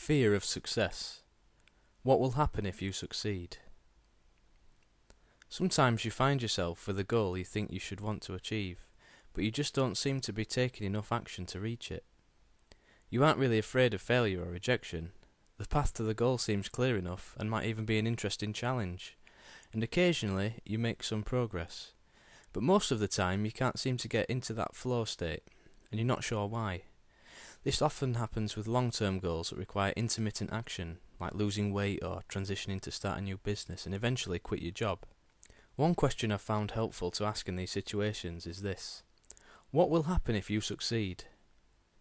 Fear of success. What will happen if you succeed? Sometimes you find yourself with a goal you think you should want to achieve, but you just don't seem to be taking enough action to reach it. You aren't really afraid of failure or rejection. The path to the goal seems clear enough and might even be an interesting challenge, and occasionally you make some progress. But most of the time you can't seem to get into that flow state, and you're not sure why. This often happens with long-term goals that require intermittent action, like losing weight or transitioning to start a new business and eventually quit your job. One question I've found helpful to ask in these situations is this: what will happen if you succeed?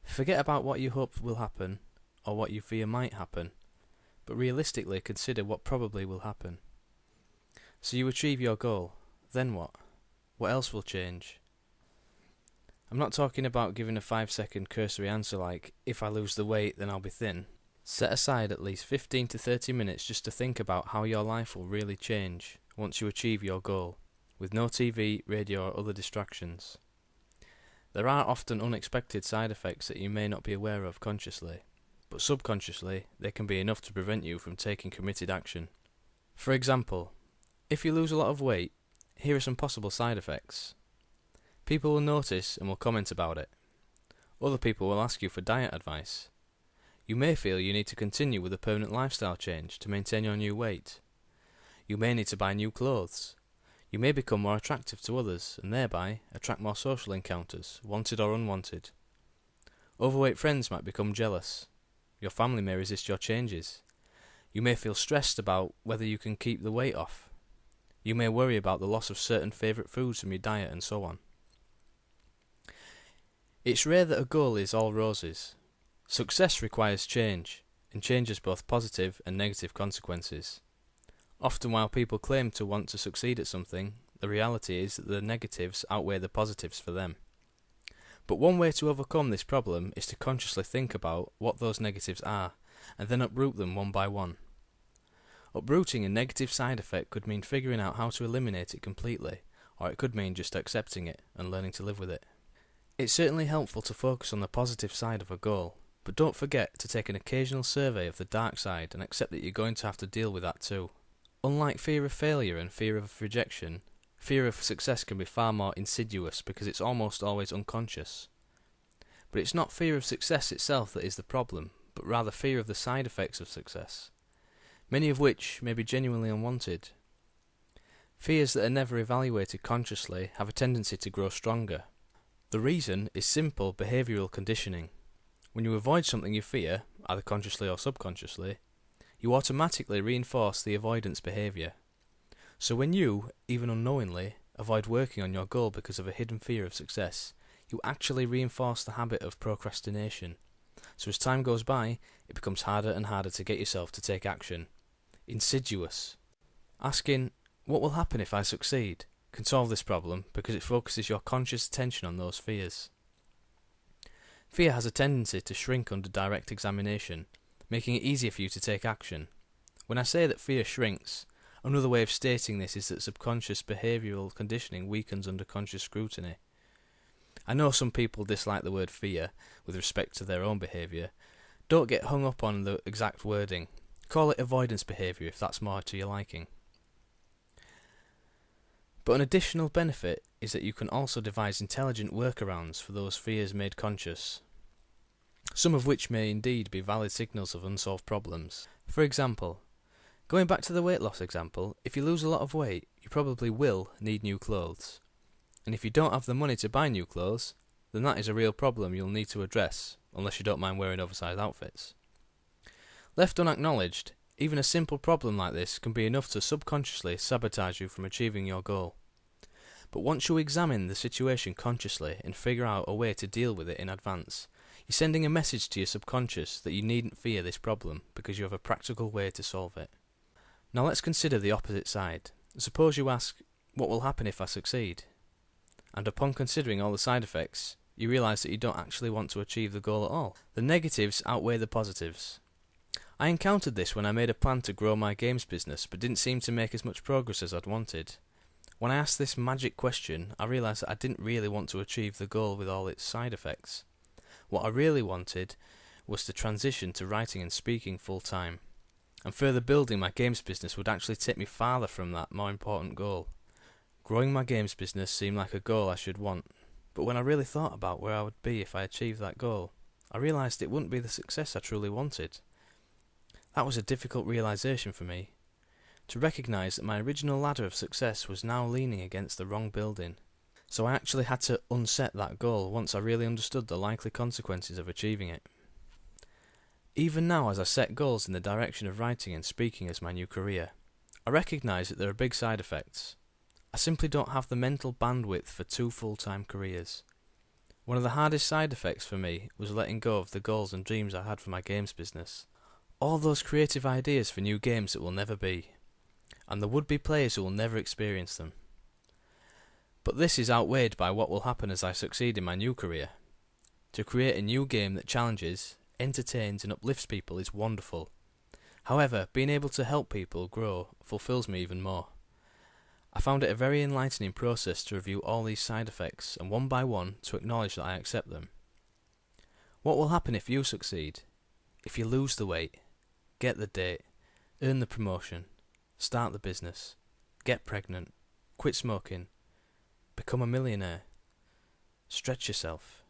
Forget about what you hope will happen or what you fear might happen, but realistically consider what probably will happen. So you achieve your goal, then what? What else will change? I'm not talking about giving a 5-second cursory answer like, if I lose the weight then I'll be thin. Set aside at least 15 to 30 minutes just to think about how your life will really change once you achieve your goal, with no TV, radio or other distractions. There are often unexpected side effects that you may not be aware of consciously, but subconsciously they can be enough to prevent you from taking committed action. For example, if you lose a lot of weight, here are some possible side effects. People will notice and will comment about it. Other people will ask you for diet advice. You may feel you need to continue with a permanent lifestyle change to maintain your new weight. You may need to buy new clothes. You may become more attractive to others and thereby attract more social encounters, wanted or unwanted. Overweight friends might become jealous. Your family may resist your changes. You may feel stressed about whether you can keep the weight off. You may worry about the loss of certain favourite foods from your diet and so on. It's rare that a goal is all roses. Success requires change, and change has both positive and negative consequences. Often while people claim to want to succeed at something, the reality is that the negatives outweigh the positives for them. But one way to overcome this problem is to consciously think about what those negatives are, and then uproot them one by one. Uprooting a negative side effect could mean figuring out how to eliminate it completely, or it could mean just accepting it and learning to live with it. It's certainly helpful to focus on the positive side of a goal, but don't forget to take an occasional survey of the dark side and accept that you're going to have to deal with that too. Unlike fear of failure and fear of rejection, fear of success can be far more insidious because it's almost always unconscious. But it's not fear of success itself that is the problem, but rather fear of the side effects of success, many of which may be genuinely unwanted. Fears that are never evaluated consciously have a tendency to grow stronger. The reason is simple behavioural conditioning. When you avoid something you fear, either consciously or subconsciously, you automatically reinforce the avoidance behaviour. So when you, even unknowingly, avoid working on your goal because of a hidden fear of success, you actually reinforce the habit of procrastination. So as time goes by, it becomes harder and harder to get yourself to take action. Insidious. Asking, what will happen if I succeed, can solve this problem because it focuses your conscious attention on those fears. Fear has a tendency to shrink under direct examination, making it easier for you to take action. When I say that fear shrinks, another way of stating this is that subconscious behavioural conditioning weakens under conscious scrutiny. I know some people dislike the word fear with respect to their own behaviour. Don't get hung up on the exact wording. Call it avoidance behaviour if that's more to your liking. But an additional benefit is that you can also devise intelligent workarounds for those fears made conscious, some of which may indeed be valid signals of unsolved problems. For example, going back to the weight loss example, if you lose a lot of weight, you probably will need new clothes. And if you don't have the money to buy new clothes, then that is a real problem you'll need to address, unless you don't mind wearing oversized outfits. Left unacknowledged, even a simple problem like this can be enough to subconsciously sabotage you from achieving your goal. But once you examine the situation consciously and figure out a way to deal with it in advance, you're sending a message to your subconscious that you needn't fear this problem because you have a practical way to solve it. Now let's consider the opposite side. Suppose you ask, what will happen if I succeed? And upon considering all the side effects, you realise that you don't actually want to achieve the goal at all. The negatives outweigh the positives. I encountered this when I made a plan to grow my games business but didn't seem to make as much progress as I'd wanted. When I asked this magic question, I realised that I didn't really want to achieve the goal with all its side effects. What I really wanted was to transition to writing and speaking full time, and further building my games business would actually take me farther from that more important goal. Growing my games business seemed like a goal I should want, but when I really thought about where I would be if I achieved that goal, I realised it wouldn't be the success I truly wanted. That was a difficult realisation for me, to recognise that my original ladder of success was now leaning against the wrong building. So I actually had to unset that goal once I really understood the likely consequences of achieving it. Even now, as I set goals in the direction of writing and speaking as my new career, I recognise that there are big side effects. I simply don't have the mental bandwidth for 2 full-time careers. One of the hardest side effects for me was letting go of the goals and dreams I had for my games business. All those creative ideas for new games that will never be, and the would-be players who will never experience them. But this is outweighed by what will happen as I succeed in my new career. To create a new game that challenges, entertains and uplifts people is wonderful. However, being able to help people grow fulfills me even more. I found it a very enlightening process to review all these side effects and one by one to acknowledge that I accept them. What will happen if you succeed? If you lose the weight, get the date, earn the promotion, start the business, get pregnant, quit smoking, become a millionaire, stretch yourself,